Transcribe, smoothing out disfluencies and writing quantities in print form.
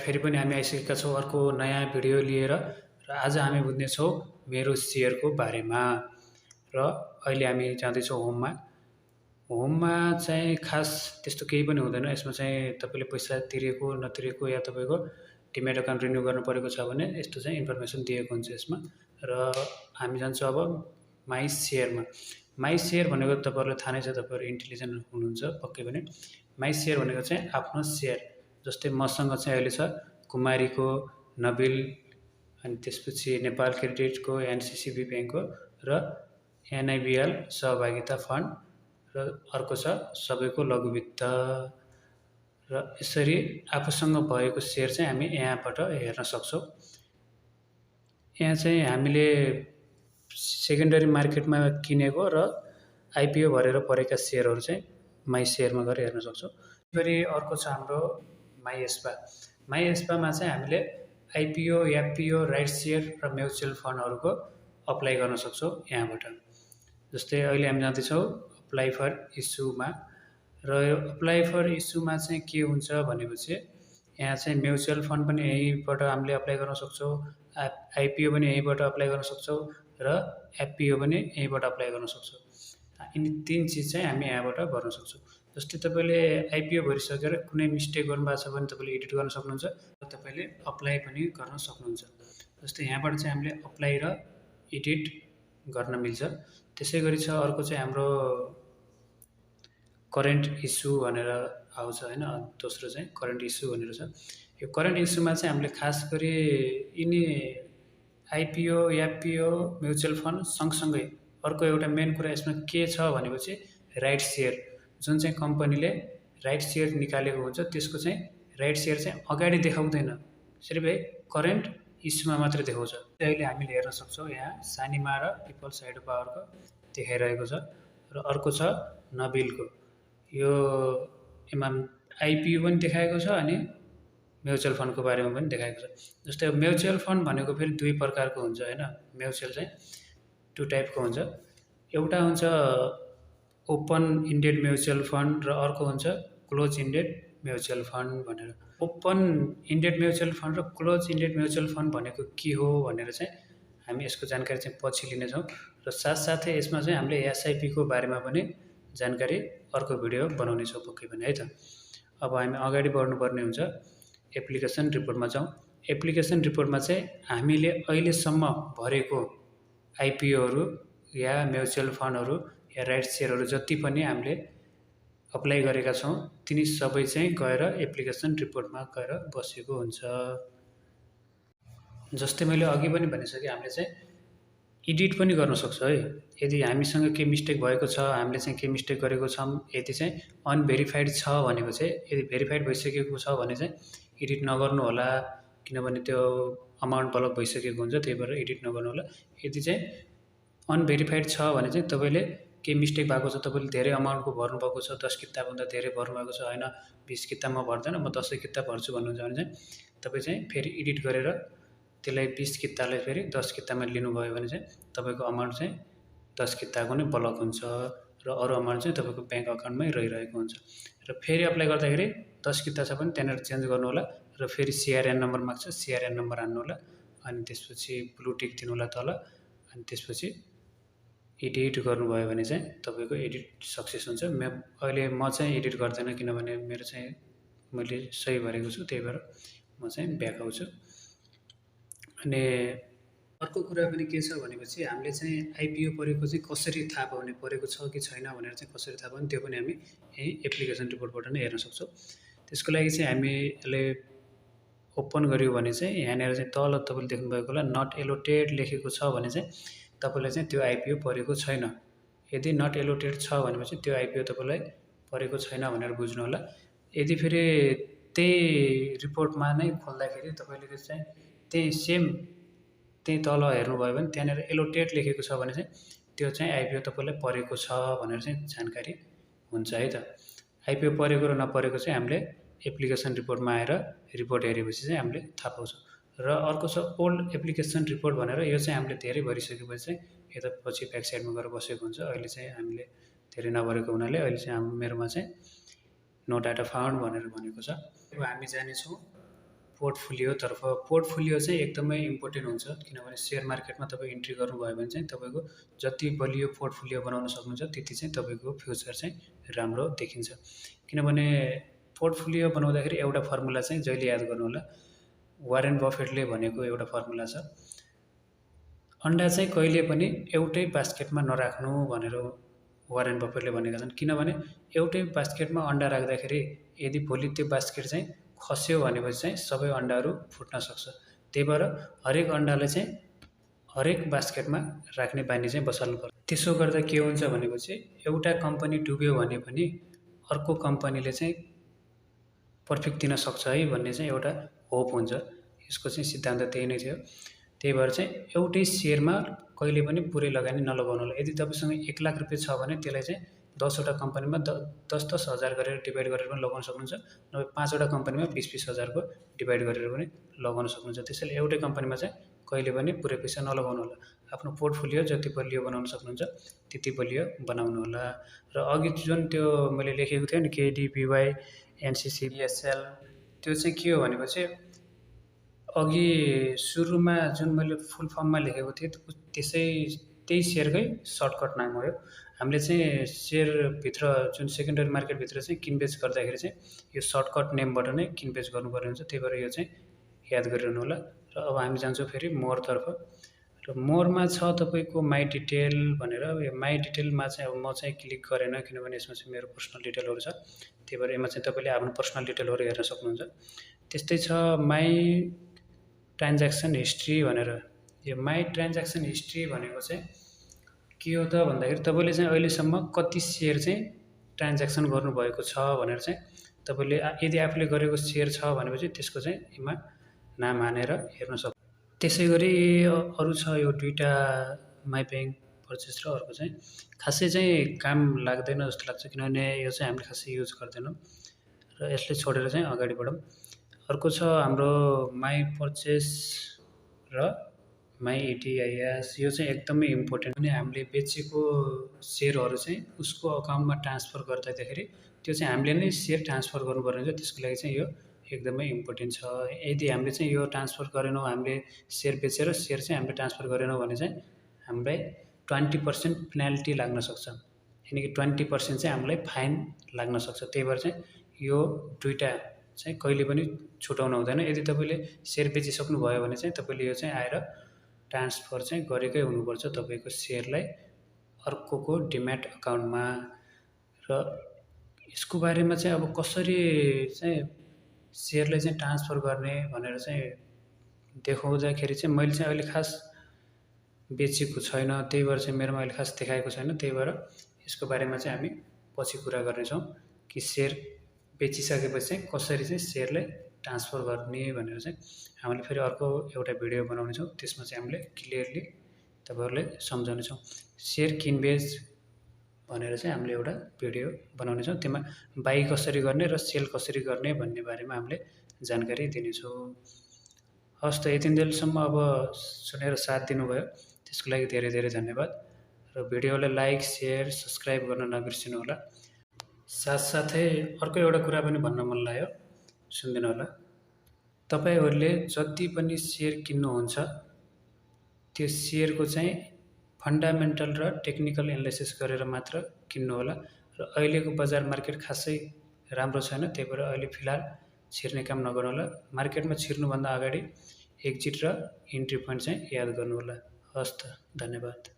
फेरि पनि हामी आइसकेका छौँ अर्को नयाँ भिडियो लिएर र आज हामी बुझ्नेछौँ मेरो सेयरको बारेमा। र अहिले हामी जाँदैछौँ होममा। होममा चाहिँ खास त्यस्तो केही पनि हुँदैन। यसमा चाहिँ तपाईँले पैसा तिरेको नतिरेको या तपाईँको डिमेट अकाउन्ट रिन्यू गर्नु परेको छ भने यस्तो चाहिँ इन्फर्मेसन दिएको हुन्छ यसमा। र हामी जान्छौँ अब माई सेयरमा। माई सेयर भनेको तपाईँहरूलाई थाहा नै छ, तपाईँहरू इन्टेलिजेन्ट हुनुहुन्छ पक्कै पनि। माई सेयर भनेको चाहिँ आफ्नो सेयर। जस्तै मसँग चाहिँ अहिले छ कुमारीको, नबिल, अनि त्यसपछि नेपाल क्रेडिटको, एनसिसिबी ब्याङ्कको र एनआइबिएल सहभागिता फन्ड र अर्को छ सबैको लघुवित्त। र यसरी आफूसँग भएको सेयर चाहिँ हामी यहाँबाट हेर्न सक्छौँ। यहाँ चाहिँ हामीले सेकेन्डरी मार्केटमा किनेको र आइपिओ भरेर परेका सेयरहरू चाहिँ माई सेयरमा गएर हेर्न सक्छौँ। फेरि अर्को छ हाम्रो माई एस्पा। माई एस्पामा चाहिँ हामीले आइपिओ, एफपिओ, राइट सेयर र म्युचुअल फन्डहरूको अप्लाई गर्न सक्छौँ यहाँबाट। जस्तै अहिले हामी जाँदैछौँ अप्लाई फर इस्युमा। र यो अप्लाई फर इस्युमा चाहिँ के हुन्छ भनेपछि यहाँ चाहिँ म्युचुअल फन्ड पनि यहीँबाट हामीले अप्लाई गर्न सक्छौँ, आइपिओ पनि यहीँबाट अप्लाई गर्न सक्छौँ र एफपिओ पनि यहीँबाट अप्लाई गर्न सक्छौँ। यिनी 3 चिज चाहिँ हामी यहाँबाट गर्न सक्छौँ। जस्तै तपाईँले आइपिओ भरिसकेर कुनै मिस्टेक गर्नुभएको छ भने तपाईँले एडिट गर्न सक्नुहुन्छ र तपाईँले अप्लाई पनि गर्न सक्नुहुन्छ। जस्तै यहाँबाट चाहिँ हामीले अप्लाई र एडिट गर्न मिल्छ। त्यसै गरी छ अर्को चाहिँ हाम्रो करेन्ट इस्यु भनेर आउँछ हैन, दोस्रो चाहिँ करेन्ट इस्यु भनेर छ। यो करेन्ट इस्युमा चाहिँ हामीले खास गरी यिनी आइपिओ, एफपिओ, म्युचुअल फन्ड सँगसँगै अर्को एउटा मेन कुरा यसमा के छ भनेपछि राइट सेयर, जुन चाहिँ कम्पनीले राइट सेयर निकालेको हुन्छ त्यसको चाहिँ राइट सेयर चाहिँ अगाडि देखाउँदैन, सिर्फ करेन्ट इस्युमा मात्रै देखाउँछ। अहिले हामीले हेर्न सक्छौँ यहाँ सानिमा र पिपल्स हाइड्रो पावरको देखाइरहेको छ र अर्को छ नबिलको। यो यसमा आइपिओ पनि देखाएको छ अनि म्युचुअल फन्डको बारेमा पनि देखाएको छ। जस्तै म्युचुअल फन्ड भनेको फेरि 2 प्रकारको हुन्छ हैन। म्युचुअल चाहिँ 2 टाइपको हुन्छ। एउटा हुन्छ ओपन इन्डेड म्युचुअल फन्ड र अर्को हुन्छ क्लोज इन्डेड म्युचुअल फन्ड भनेर। ओपन इन्डेड म्युचुअल फन्ड र क्लोज इन्डेड म्युचुअल फन्ड भनेको के हो भनेर चाहिँ हामी यसको जानकारी चाहिँ पछि लिनेछौँ। र साथसाथै यसमा चाहिँ हामीले एसआइपीको बारेमा पनि जानकारी अर्को भिडियो बनाउनेछौँ पक्कै पनि है त। अब हामी अगाडि बढ्नुपर्ने हुन्छ। एप्लिकेसन रिपोर्टमा जाउँ। एप्लिकेसन रिपोर्टमा चाहिँ हामीले अहिलेसम्म भरेको आइपिओहरू या म्युचुअल फन्डहरू या राइट सेयरहरू जति पनि हामीले अप्लाई गरेका छौँ तिनी सबै चाहिँ गएर एप्लिकेसन रिपोर्टमा गएर बसेको हुन्छ। जस्तै मैले अघि पनि भनिसकेँ हामीले चाहिँ एडिट पनि गर्न सक्छौँ है। यदि हामीसँग के मिस्टेक भएको छ, हामीले चाहिँ के मिस्टेक गरेको छौँ, यदि चाहिँ अनभेरिफाइड छ भनेको चाहिँ यदि भेरिफाइड भइसकेको छ भने चाहिँ एडिट नगर्नु होला, किनभने त्यो अमाउन्ट ब्लक भइसकेको हुन्छ, त्यही भएर एडिट नगर्नु होला। यदि चाहिँ अनभेरिफाइड छ भने चाहिँ तपाईँले के मिस्टेक भएको छ, तपाईँले धेरै अमाउन्टको भर्नुभएको छ, 10 किताबभन्दा धेरै भर्नुभएको छ होइन, 20 किताब म भर्दैन म 10 किताब भर्छु भन्नुहुन्छ भने चाहिँ तपाईँ चाहिँ फेरि एडिट गरेर त्यसलाई 20 कितालाई फेरि 10 कितामा लिनुभयो भने चाहिँ तपाईँको अमाउन्ट चाहिँ 10 किताको नै ब्लक हुन्छ र अरू अमाउन्ट चाहिँ तपाईँको ब्याङ्क अकाउन्टमै रहिरहेको हुन्छ। र फेरि अप्लाई गर्दाखेरि 10 किता छ भने त्यहाँनिर चेन्ज गर्नु होला र फेरि सिआरएन नम्बर माग्छ, सिआरएन नम्बर हान्नु होला, अनि त्यसपछि ब्लू टिक दिनु होला तल, अनि त्यसपछि एडिट गर्नुभयो भने चाहिँ तपाईँको एडिट सक्सेस हुन्छ। अहिले म चाहिँ एडिट गर्दैन किनभने मेरो चाहिँ मैले सही भरेको छु, त्यही भएर म चाहिँ ब्याक आउँछु। अनि अर्को कुरा पनि के छ भनेपछि हामीले चाहिँ आइपिओ परेको चाहिँ कसरी थाहा पाउने, परेको छ कि छैन भनेर चाहिँ कसरी थाहा पाउने त्यो पनि हामी यही एप्लिकेसन रिपोर्टबाट नै हेर्न सक्छौँ। त्यसको लागि चाहिँ हामी यसले ओपन गऱ्यौँ भने चाहिँ यहाँनिर चाहिँ तल तपाईँले देख्नुभएको होला नट एलोटेड लेखेको छ भने चाहिँ तपाईँलाई चाहिँ त्यो आइपिओ परेको छैन। यदि नट एलोटेड छ भनेपछि त्यो आइपिओ तपाईँलाई परेको छैन भनेर बुझ्नु होला। यदि फेरि त्यही रिपोर्टमा नै खोल्दाखेरि तपाईँले चाहिँ त्यही तल हेर्नुभयो भने त्यहाँनिर एलोटेड लेखेको छ भने चाहिँ त्यो चाहिँ आइपिओ तपाईँलाई परेको छ भनेर चाहिँ जानकारी हुन्छ है त। आइपिओ परेको र नपरेको चाहिँ हामीले एप्लिकेसन रिपोर्टमा आएर रिपोर्ट हेरेपछि चाहिँ हामीले थाहा पाउँछौँ। र अर्को छ ओल्ड एप्लिकेसन रिपोर्ट भनेर, यो चाहिँ हामीले धेरै भरिसकेपछि चाहिँ यता पछि ब्याक साइडमा गएर बसेको हुन्छ। अहिले चाहिँ हामीले धेरै नभरेको हुनाले अहिले चाहिँ मेरोमा चाहिँ नो डाटा फाउन्ड भनेर भनेको छ। अब हामी जानेछौँ पोर्टफोलियोतर्फ। पोर्टफोलियो चाहिँ एकदमै इम्पोर्टेन्ट हुन्छ, किनभने सेयर मार्केटमा तपाईँ इन्ट्री गर्नुभयो भने चाहिँ तपाईँको जति बलियो पोर्टफोलियो बनाउन सक्नुहुन्छ त्यति चाहिँ तपाईँको फ्युचर चाहिँ राम्रो देखिन्छ। किनभने पोर्टफोलियो बनाउँदाखेरि एउटा फर्मुला चाहिँ जहिले याद गर्नुहोला, वारेन बफेटले भनेको एउटा फर्मुला छ, अन्डा चाहिँ कहिले पनि एउटै बास्केटमा नराख्नु भनेर वारेन बफेटले भनेका छन्। किनभने एउटै बास्केटमा अन्डा राख्दाखेरि यदि भोलि त्यो बास्केट चाहिँ खस्यो भनेपछि चाहिँ सबै अन्डाहरू फुट्न सक्छ। त्यही भएर हरेक अन्डालाई चाहिँ हरेक बास्केटमा राख्ने बानी चाहिँ बसाल्नुपर्छ। त्यसो गर्दा के हुन्छ भनेपछि एउटा कम्पनी डुब्यो भने पनि अर्को कम्पनीले चाहिँ प्रफिट दिन सक्छ है भन्ने चाहिँ एउटा होप हुन्छ। यसको चाहिँ सिद्धान्त त्यही नै थियो। त्यही भएर चाहिँ एउटै सेयरमा कहिले पनि पुरै लगानी नलगाउनु होला। यदि तपाईँसँग 1 लाख रुपियाँ छ भने त्यसलाई चाहिँ 10वटा कम्पनीमा 10-10 हजार गरेर डिभाइड गरेर पनि लगाउन सक्नुहुन्छ, नभए 5वटा कम्पनीमा 20-20 हजारको डिभाइड गरेर पनि लगाउन सक्नुहुन्छ। त्यसैले एउटै कम्पनीमा चाहिँ कहिले पनि पुरै पैसा नलगाउनु होला। आफ्नो पोर्टफोलियो जति बलियो बनाउन सक्नुहुन्छ त्यति बलियो बनाउनु होला। र अघि जुन त्यो मैले लेखेको थिएँ नि KDBY NCC BSL, त्यो चाहिँ के हो भनेपछि अघि सुरुमा जुन मैले फुल फर्ममा लेखेको थिएँ त्यही सेयरकै सर्टकट नाम हो। हामीले चाहिँ सेयरभित्र जुन सेकेन्डरी मार्केटभित्र चाहिँ किनबेच गर्दाखेरि चाहिँ यो सर्टकट नेमबाट नै किनबेच गर्नुपर्ने हुन्छ। त्यही भएर यो चाहिँ याद गरिरहनु होला। र अब हामी जान्छौँ फेरि मोरतर्फ। र मोरमा छ तपाईँको माई डिटेल भनेर। यो माई डिटेलमा चाहिँ अब म चाहिँ क्लिक गरेन, किनभने यसमा चाहिँ मेरो पर्सनल डिटेलहरू छ। त्यही भएर यसमा चाहिँ तपाईँले आफ्नो पर्सनल डिटेलहरू हेर्न सक्नुहुन्छ। त्यस्तै छ माई ट्रान्ज्याक्सन हिस्ट्री भनेर। यो माई ट्रान्ज्याक्सन हिस्ट्री भनेको चाहिँ के हो त भन्दाखेरि तपाईँले चाहिँ अहिलेसम्म कति सेयर चाहिँ ट्रान्ज्याक्सन गर्नुभएको छ भनेर चाहिँ तपाईँले यदि आफूले गरेको सेयर छ भनेपछि त्यसको चाहिँ यसमा नाम हानेर हेर्न सक्छ। त्यसै गरी अरू छ यो दुईवटा माई ब्याङ्क पर्चेस र अर्को चाहिँ खासै चाहिँ काम लाग्दैन जस्तो लाग्छ, किनभने यो चाहिँ हामीले खासै युज गर्दैनौँ र यसले छोडेर चाहिँ अगाडि बढौँ। अर्को छ हाम्रो माई पर्चेस र माई ETIS। यो चाहिँ एकदमै इम्पोर्टेन्ट। अनि हामीले बेचेको सेयरहरू चाहिँ उसको अकाउन्टमा ट्रान्सफर गर्दाखेरि त्यो चाहिँ हामीले नै सेयर ट्रान्सफर गर्नुपर्ने हुन्छ। त्यसको लागि चाहिँ यो एकदमै इम्पोर्टेन्ट छ। यदि हामीले चाहिँ यो ट्रान्सफर गरेनौँ, हामीले सेयर बेचेर सेयर चाहिँ हामीले ट्रान्सफर गरेनौँ भने चाहिँ हामीलाई 20% पेनाल्टी लाग्न सक्छ, यानि कि 20% चाहिँ हामीलाई फाइन लाग्न सक्छ। त्यही भएर चाहिँ यो दुईवटा चाहिँ कहिले पनि छुटाउनु हुँदैन। यदि तपाईँले सेयर बेचिसक्नुभयो भने चाहिँ तपाईँले यो चाहिँ आएर ट्रान्सफर चाहिँ गरेकै हुनुपर्छ तपाईँको सेयरलाई अर्कोको डिम्याट अकाउन्टमा। र यसको बारेमा चाहिँ अब कसरी चाहिँ सेयरलाई चाहिँ ट्रान्सफर गर्ने भनेर चाहिँ देखाउँदाखेरि चाहिँ मैले चाहिँ अहिले खास बेचेको छैन, त्यही भएर चाहिँ मेरोमा अहिले खास देखाएको छैन। त्यही भएर यसको बारेमा चाहिँ हामी पछि कुरा गर्नेछौँ कि सेयर बेचिसकेपछि चाहिँ कसरी चाहिँ सेयरलाई ट्रान्सफर गर्ने भनेर चाहिँ हामीले फेरि अर्को एउटा भिडियो बनाउनेछौँ। त्यसमा चाहिँ हामीले क्लियरली तपाईँहरूलाई सम्झाउनेछौँ। सेयर किनबेच भनेर चाहिँ हामीले एउटा भिडियो बनाउनेछौँ, त्यसमा बाई कसरी गर्ने र सेल कसरी गर्ने भन्ने बारेमा हामीले जानकारी दिनेछौँ। हस् त, यतिन्जेलसम्म अब सुनेर साथ दिनुभयो त्यसको लागि धेरै धेरै धन्यवाद। र भिडियोलाई लाइक सेयर सब्सक्राइब गर्न नबिर्सिनु होला। साथसाथै अर्को एउटा कुरा पनि भन्न मन लाग्यो, सुनिदिनु होला। तपाईँहरूले जति पनि सेयर किन्नुहुन्छ त्यो सेयरको चाहिँ फन्डामेन्टल र टेक्निकल एनालाइसिस गरेर मात्र किन्नु होला। र अहिलेको बजार मार्केट खासै राम्रो छैन, त्यही भएर अहिले फिलहाल छिर्ने काम नगर्नु होला। मार्केटमा छिर्नुभन्दा अगाडि एक्जिट र इन्ट्री पोइन्ट चाहिँ याद गर्नु होला। हस् त, धन्यवाद।